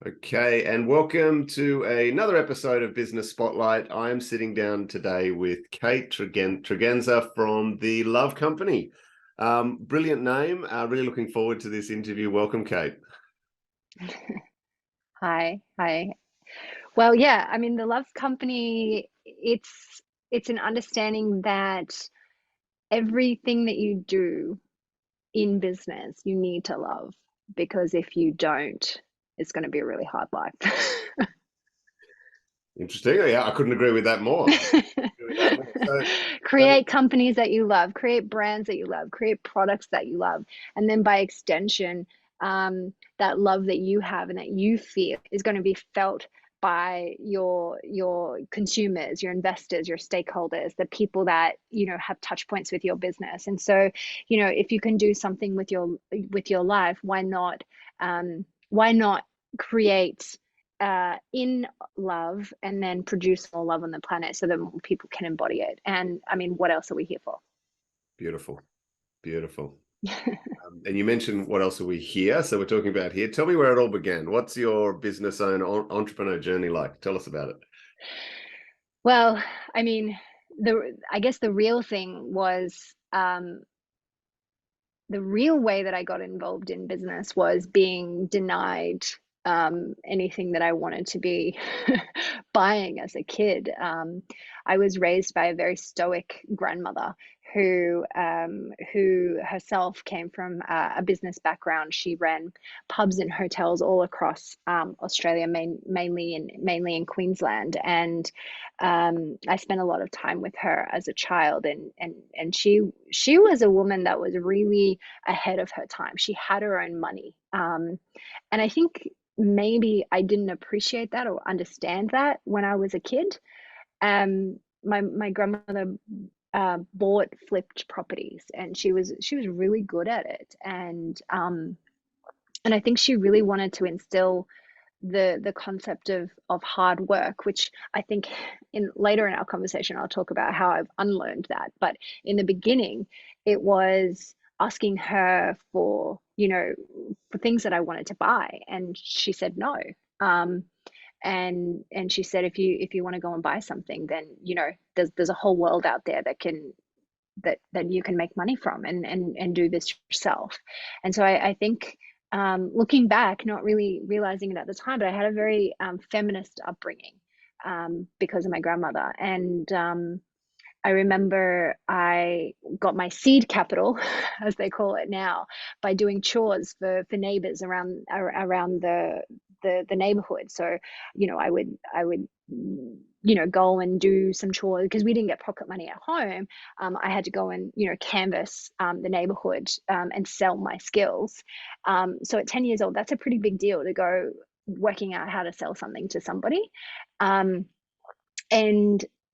Okay, and welcome to another episode of Business Spotlight. I am sitting down today with Kait Tragenza from the Love Company. Brilliant name. Really looking forward to this interview. Welcome, Kait. Hi. Well, yeah, I mean, the love company, it's an understanding that everything that you do in business, you need to love, because if you don't, it's going to be a really hard life. Interesting. Oh, yeah, I couldn't agree with that more. So, Create companies that you love, create brands that you love, create products that you love, and then by extension, that love that you have and that you feel is going to be felt by your consumers, your investors, your stakeholders, the people that have touch points with your business. And so, if you can do something with your life, why not create in love and then produce more love on the planet so that more people can embody it. And I mean, what else are we here for? beautiful, beautiful. And you mentioned what else are we here? So we're talking about here. Tell me where it all began. What's your business owner entrepreneur journey like? Tell us about it. Well, I mean, I guess the real thing was the real way that I got involved in business was being denied anything that I wanted to be buying as a kid. I was raised by a very stoic grandmother who herself came from a business background. She ran pubs and hotels all across Australia, mainly in Queensland, and I spent a lot of time with her as a child, and she was a woman that was really ahead of her time. She had her own money, and I think maybe I didn't appreciate that or understand that when I was a kid. My grandmother bought flipped properties, and she was really good at it, and I think she really wanted to instill the concept of hard work, which I think in later in our conversation I'll talk about how I've unlearned that. But in the beginning, it was asking her for things that I wanted to buy, and she said no. Um, and she said, if you want to go and buy something, then there's a whole world out there that you can make money from, and do this yourself. And so I think, looking back, not really realizing it at the time, but I had a very feminist upbringing, because of my grandmother. And I remember I got my seed capital, as they call it now, by doing chores for neighbors around the neighborhood. So, I would go and do some chores because we didn't get pocket money at home. I had to go and canvas the neighborhood, and sell my skills. So at 10 years old, that's a pretty big deal to go working out how to sell something to somebody. And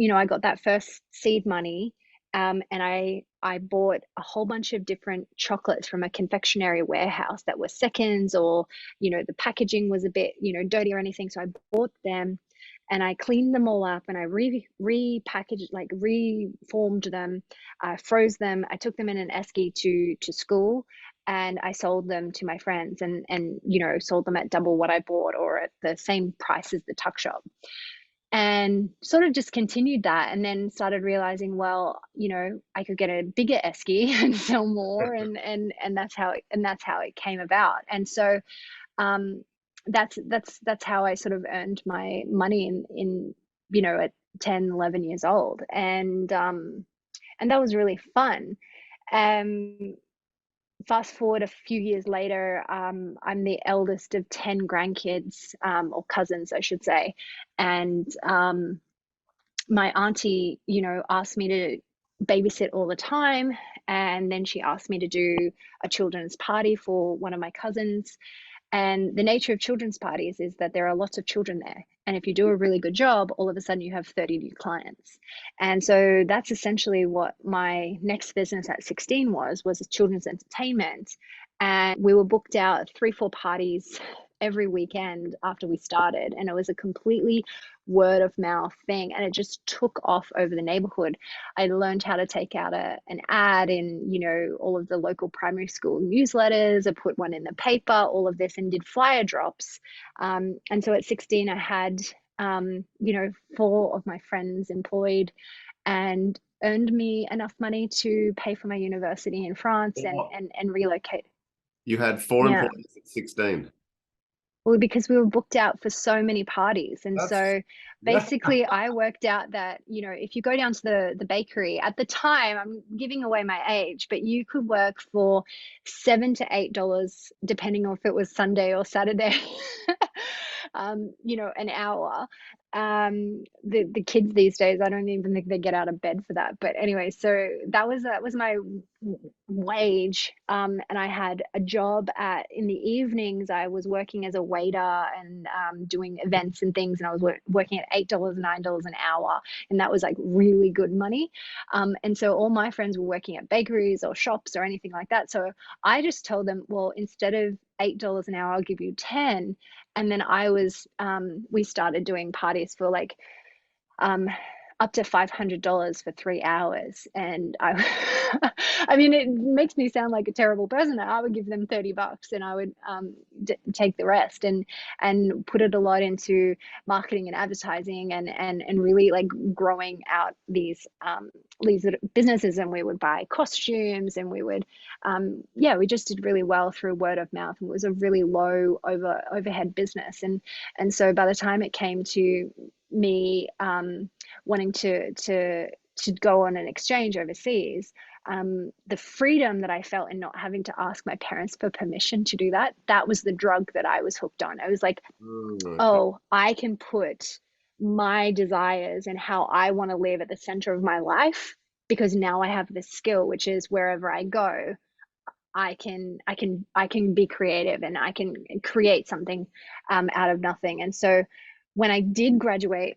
I got that first seed money, and I bought a whole bunch of different chocolates from a confectionery warehouse that were seconds, or the packaging was a bit dirty or anything. So I bought them, and I cleaned them all up, and I repackaged, like reformed them. I froze them. I took them in an esky to school, and I sold them to my friends, and sold them at double what I bought, or at the same price as the tuck shop. And sort of just continued that, and then started realizing, well, I could get a bigger esky and sell more, and that's how it came about. And so, um, that's how I sort of earned my money in at 10, 11 years old. And that was really fun. Um, Fast forward a few years later, I'm the eldest of 10 grandkids, or cousins, I should say. And my auntie, asked me to babysit all the time. And then she asked me to do a children's party for one of my cousins. And the nature of children's parties is that there are lots of children there. And if you do a really good job, all of a sudden you have 30 new clients. And so that's essentially what my next business at 16 was children's entertainment. And we were booked out 3, 4 parties every weekend after we started, and it was a completely word of mouth thing, and it just took off over the neighborhood. I learned how to take out an ad in, all of the local primary school newsletters. I put one in the paper, all of this, and did flyer drops. And so at 16, I had, 4 of my friends employed, and earned me enough money to pay for my university in France and What? relocate. You had 4 Yeah. employees at 16. Well, because we were booked out for so many parties. And That's so basically I worked out that, if you go down to the bakery at the time, I'm giving away my age, but you could work for $7 to $8, depending on if it was Sunday or Saturday, an hour. The kids these days, I don't even think they get out of bed for that. But anyway, so that was my wage. And I had a job in the evenings. I was working as a waiter and doing events and things, and I was working at $8, $9 an hour, and that was like really good money. And so all my friends were working at bakeries or shops or anything like that. So I just told them, well, instead of $8 an hour, I'll give you 10. And then we started doing parties for like um, up to $500 for 3 hours. And I mean, it makes me sound like a terrible person. I would give them $30 and I would take the rest, and put it a lot into marketing and advertising, and really like growing out these businesses. And we would buy costumes, and we just did really well through word of mouth. It was a really low overhead business. And so by the time it came to me wanting to go on an exchange overseas, the freedom that I felt in not having to ask my parents for permission to do that, that was the drug that I was hooked on. I was like, okay. oh, I can put my desires and how I want to live at the center of my life, because now I have this skill, which is wherever I go, I can be creative, and I can create something out of nothing. And so when I did graduate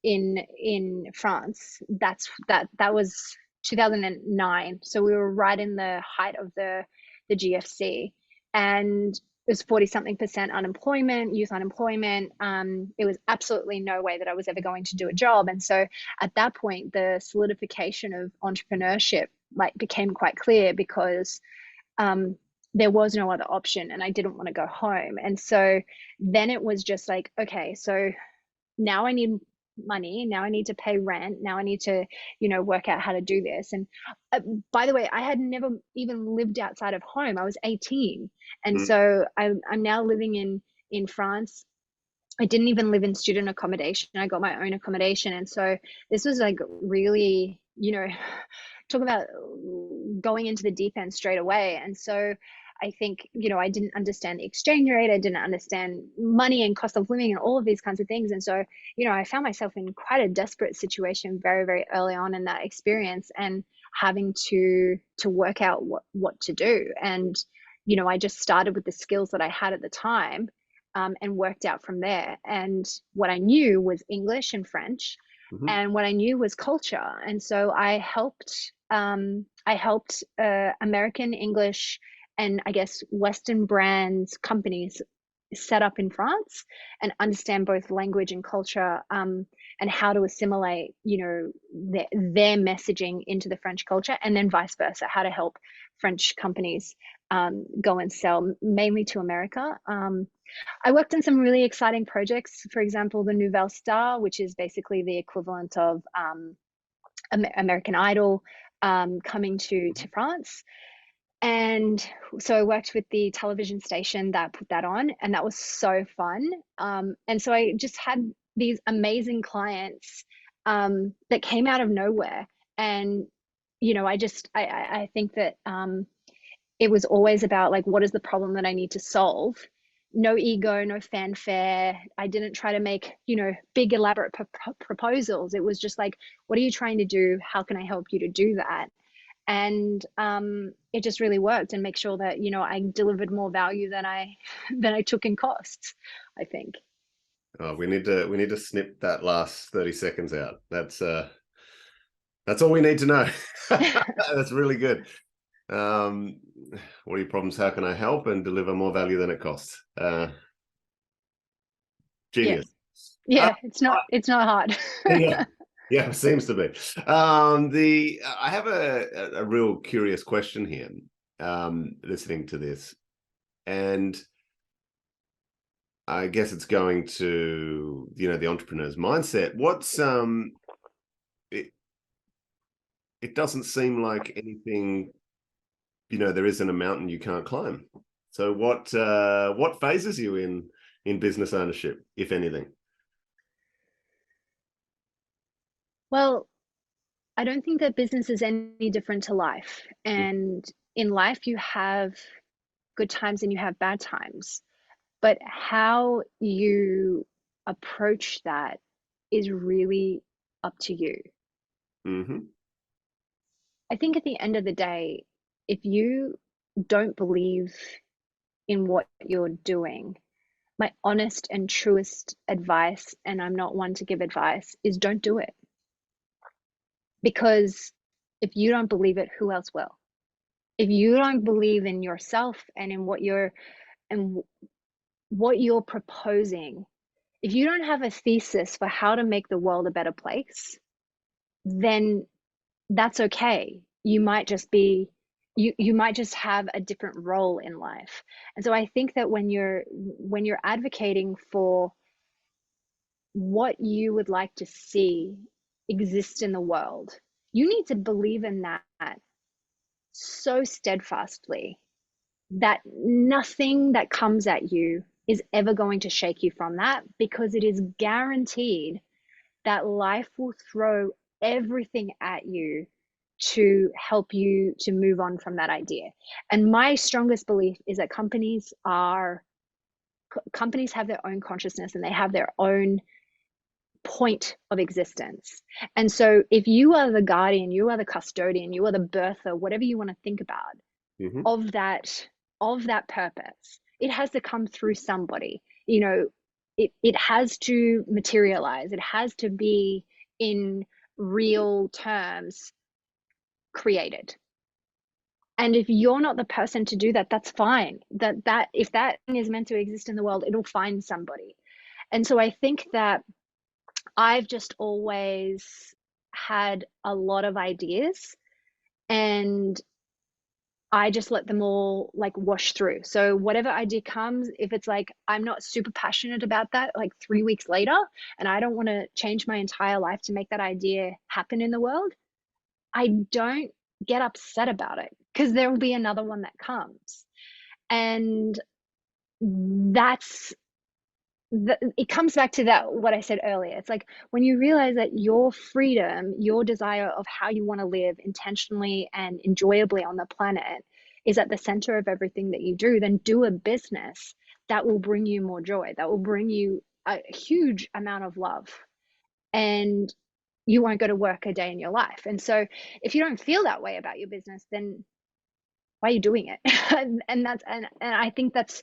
in France, that was 2009. So we were right in the height of the GFC, and it was 40 something percent unemployment, youth unemployment. It was absolutely no way that I was ever going to do a job. And so at that point, the solidification of entrepreneurship like became quite clear, because there was no other option, and I didn't want to go home. And so then it was just like, okay, so now I need money. Now I need to pay rent. Now I need to, work out how to do this. And by the way, I had never even lived outside of home. I was 18. And Mm. so I'm now living in France. I didn't even live in student accommodation. I got my own accommodation. And so this was like really, talk about going into the deep end straight away. And so I think, I didn't understand the exchange rate. I didn't understand money and cost of living and all of these kinds of things. And so, I found myself in quite a desperate situation very, very early on in that experience, and having to work out what to do. And, I just started with the skills that I had at the time, and worked out from there. And what I knew was English and French, Mhm. and what I knew was culture. And so I helped American English and I guess Western brands companies set up in France, and understand both language and culture, and how to assimilate, their messaging into the French culture, and then vice versa, how to help French companies go and sell mainly to America. I worked on some really exciting projects. For example, the Nouvelle Star, which is basically the equivalent of American Idol, coming to France. And so I worked with the television station that put that on, and that was so fun. And so I just had these amazing clients that came out of nowhere. And, I think that it was always about like, what is the problem that I need to solve? No ego, no fanfare. I didn't try to make, big elaborate proposals. It was just like, what are you trying to do? How can I help you to do that? And it just really worked, and make sure that, I delivered more value than I than I took in costs, I think. Oh, we need to snip that last 30 seconds out. That's all we need to know. That's really good. What are your problems? How can I help and deliver more value than it costs? Yeah. Genius. Uh, Yeah. It's not hard. yeah, yeah, seems to be. The I have a real curious question here. Listening to this, and I guess it's going to the entrepreneur's mindset. It it doesn't seem like anything. There isn't a mountain you can't climb. So what phases you in business ownership, if anything? Well, I don't think that business is any different to life. And in life, you have good times and you have bad times. But how you approach that is really up to you. Mm-hmm. I think at the end of the day, if you don't believe in what you're doing, my honest and truest advice, and I'm not one to give advice, is don't do it. Because if you don't believe it, who else will? If you don't believe in yourself and in and what you're proposing, if you don't have a thesis for how to make the world a better place, then that's okay. You might just have a different role in life. And so I think that when you're advocating for what you would like to see exist in the world, you need to believe in that so steadfastly that nothing that comes at you is ever going to shake you from that, because it is guaranteed that life will throw everything at you to help you to move on from that idea. And my strongest belief is that companies have their own consciousness and they have their own point of existence. And so if you are the guardian, you are the custodian, you are the birther, whatever you want to think about, Mm-hmm. of that purpose, it has to come through somebody. It has to materialize, it has to be in real terms created. And if you're not the person to do that, that's fine. That if that thing is meant to exist in the world, it'll find somebody. And so I think that I've just always had a lot of ideas, and I just let them all like wash through. So whatever idea comes, if it's like I'm not super passionate about that, like 3 weeks later, and I don't want to change my entire life to make that idea happen in the world, I don't get upset about it because there will be another one that comes. And that's it comes back to that what I said earlier. It's like when you realize that your freedom, your desire of how you want to live intentionally and enjoyably on the planet is at the center of everything that you do, then do a business that will bring you more joy, that will bring you a huge amount of love, and you won't go to work a day in your life. And so if you don't feel that way about your business, then why are you doing it? And I think that's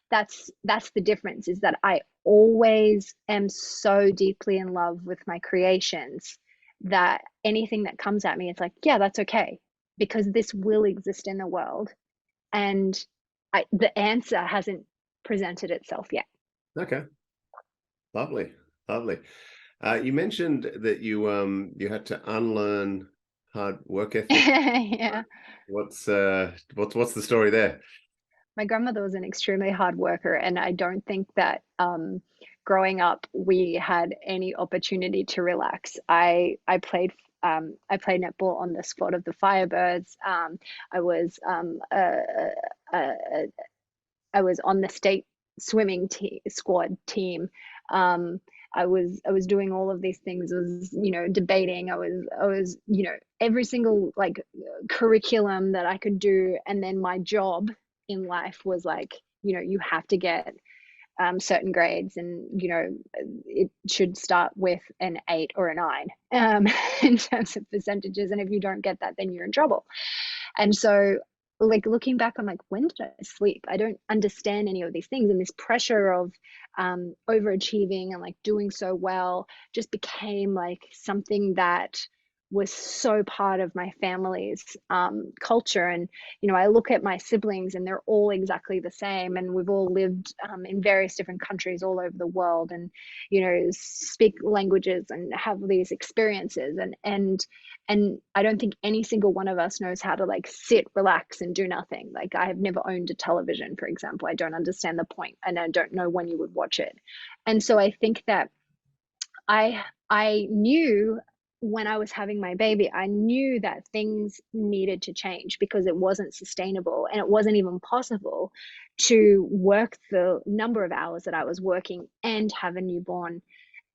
the difference, is that I always am so deeply in love with my creations that anything that comes at me, it's like, yeah, that's okay, because this will exist in the world, and the answer hasn't presented itself yet. Okay, lovely, lovely. You mentioned that you had to unlearn hard work ethic. Yeah. What's the story there? My grandmother was an extremely hard worker, and I don't think that growing up we had any opportunity to relax. I played netball on the squad of the Firebirds. I was I was on the state squad team. Um, I was doing all of these things. I was, debating. I was every single like curriculum that I could do. And then my job in life was like, you have to get certain grades, and it should start with an 8 or a 9 in terms of percentages. And if you don't get that, then you're in trouble. And so, like, looking back, I'm like, when did I sleep? I don't understand any of these things. And this pressure of overachieving and like doing so well just became like something that was so part of my family's culture. And, I look at my siblings and they're all exactly the same. And we've all lived in various different countries all over the world, and, speak languages and have these experiences. And I don't think any single one of us knows how to like sit, relax, and do nothing. Like, I have never owned a television, for example. I don't understand the point, and I don't know when you would watch it. And so I think that I knew when I was having my baby, I knew that things needed to change because it wasn't sustainable, and it wasn't even possible to work the number of hours that I was working and have a newborn.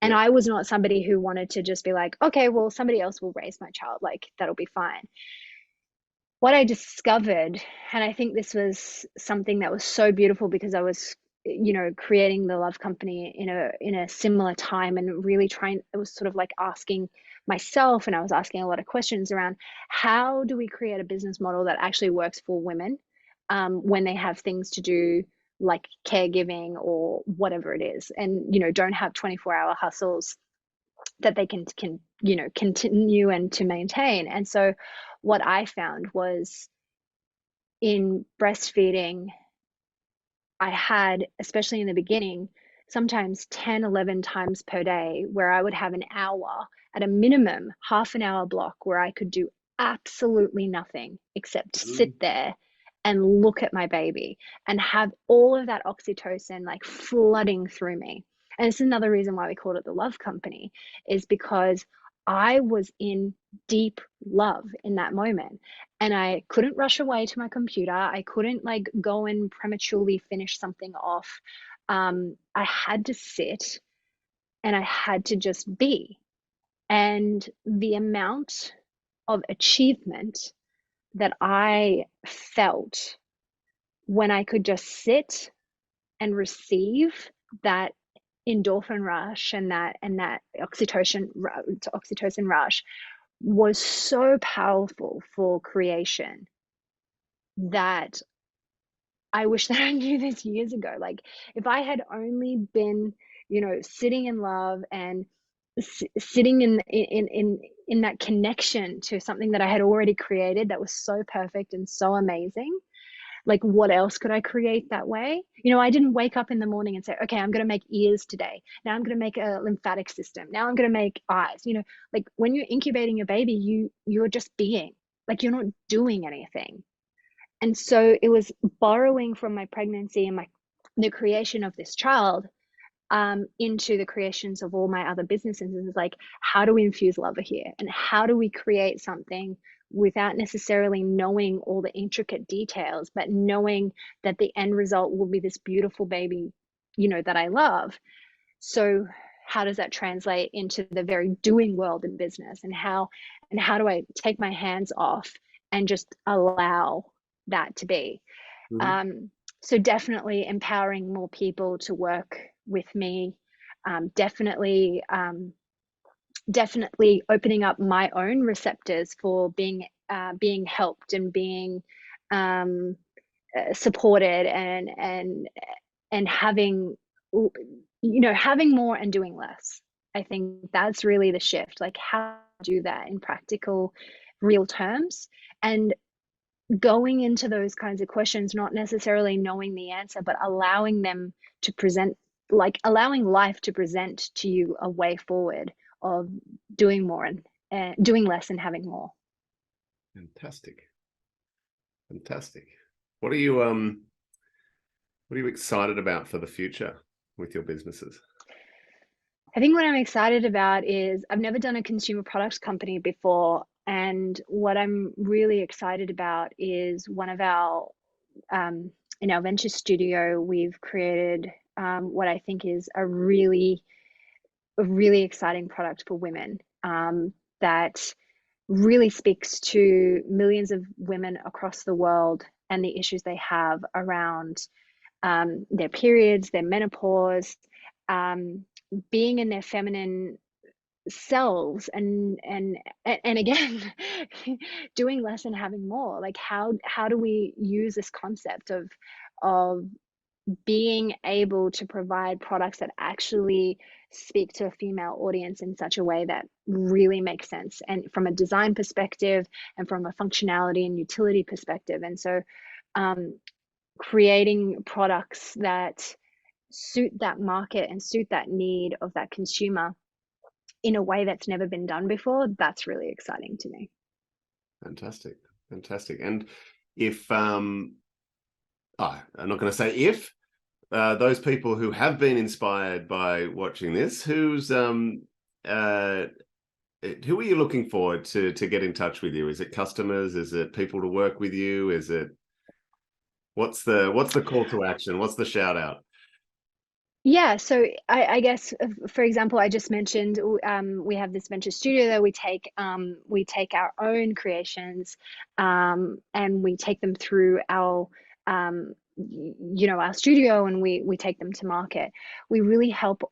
And Yeah. I was not somebody who wanted to just be like, okay, well, somebody else will raise my child, like that'll be fine. What I discovered, and I think this was something that was so beautiful because I was, creating the Love Company in a similar time, and really trying, it was sort of like asking myself, and I was asking a lot of questions around how do we create a business model that actually works for women when they have things to do like caregiving or whatever it is, and don't have 24-hour hustles that they can continue and to maintain. And so what I found was in breastfeeding, I had, especially in the beginning, sometimes 10, 11 times per day where I would have an hour, at a minimum, half an hour block where I could do absolutely nothing except Mm. sit there and look at my baby and have all of that oxytocin like flooding through me. And it's another reason why we called it the Love Company, is because I was in deep love in that moment, and I couldn't rush away to my computer. I couldn't like go and prematurely finish something off. I had to sit and I had to just be. And the amount of achievement that I felt when I could just sit and receive that endorphin rush and that oxytocin rush was so powerful for creation that I wish that I knew this years ago. Like, if I had only been, sitting in love and sitting in that connection to something that I had already created that was so perfect and so amazing. Like, what else could I create that way? I didn't wake up in the morning and say, okay, I'm going to make ears today. Now I'm going to make a lymphatic system. Now I'm going to make eyes. Like, when you're incubating a baby, you're just being, like, you're not doing anything. And so it was borrowing from my pregnancy and the creation of this child into the creations of all my other businesses. Is like, how do we infuse love here, and how do we create something without necessarily knowing all the intricate details, but knowing that the end result will be this beautiful baby, that I love. So how does that translate into the very doing world in business, and how do I take my hands off and just allow that to be? Mhm. So definitely empowering more people to work with me. Definitely opening up my own receptors for being helped and being um, supported, and having more and doing less. I think that's really the shift. Like, how to do that in practical, real terms, and going into those kinds of questions, not necessarily knowing the answer, but allowing them to present, like allowing life to present to you a way forward of doing more and doing less and having more. Fantastic. Fantastic. What are you excited about for the future with your businesses? I think what I'm excited about is I've never done a consumer products company before. And what I'm really excited about is um, in our venture studio, we've created what I think is a really exciting product for women that really speaks to millions of women across the world and the issues they have around their periods, their menopause, um, being in their feminine selves, and again, doing less and having more. Like, how do we use this concept of being able to provide products that actually speak to a female audience in such a way that really makes sense, and from a design perspective and from a functionality and utility perspective. And so creating products that suit that market and suit that need of that consumer in a way that's never been done before, that's really exciting to me. Fantastic. Fantastic. And if I'm not going to say if those people who have been inspired by watching this, who are you looking forward to get in touch with you? Is it customers? Is it people to work with you? Is it what's the call to action? What's the shout out? Yeah, so I guess, for example, I just mentioned we have this venture studio that we take our own creations, and we take them through our our studio, and we take them to market. We really help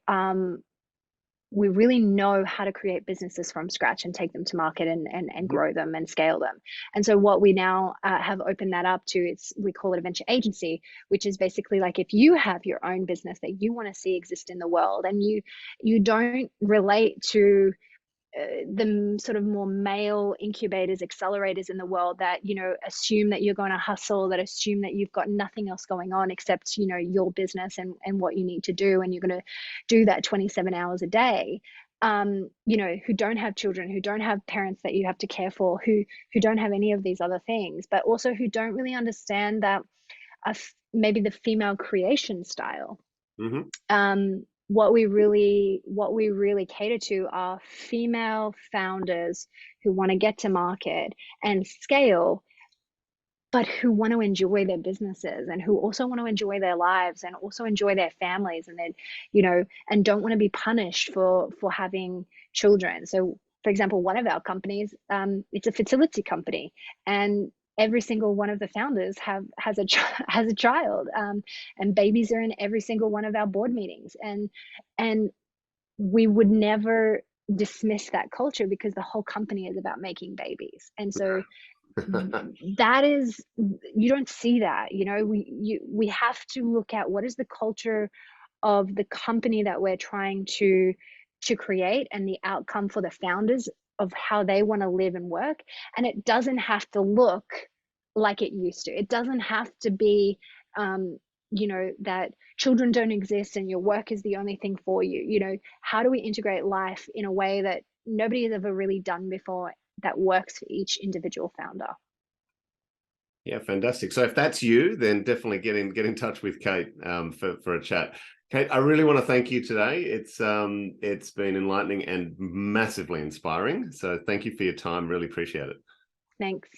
we really know how to create businesses from scratch and take them to market, and Mhm. grow them and scale them. And so what we now have opened that up to, we call it a venture agency, which is basically like, if you have your own business that you want to see exist in the world, and you don't relate to the sort of more male incubators, accelerators in the world that, assume that you're going to hustle, that assume that you've got nothing else going on except, your business and what you need to do, and you're going to do that 27 hours a day. Who don't have children, who don't have parents that you have to care for, who don't have any of these other things, but also who don't really understand that maybe the female creation style. Mhm. What we really cater to are female founders who want to get to market and scale, but who want to enjoy their businesses, and who also want to enjoy their lives, and also enjoy their families, and then, and don't want to be punished for having children. So, for example, one of our companies, it's a fertility company, and every single one of the founders has a child, and babies are in every single one of our board meetings, and we would never dismiss that culture, because the whole company is about making babies. And so that is, you don't see that, we have to look at what is the culture of the company that we're trying to create, and the outcome for the founders of how they want to live and work. And it doesn't have to look like it used to. It doesn't have to be that children don't exist and your work is the only thing for you. How do we integrate life in a way that nobody has ever really done before, that works for each individual founder? Yeah, fantastic. So if that's you, then definitely get in touch with Kait for a chat. Kait, I really want to thank you today. It's been enlightening and massively inspiring. So thank you for your time. Really appreciate it. Thanks.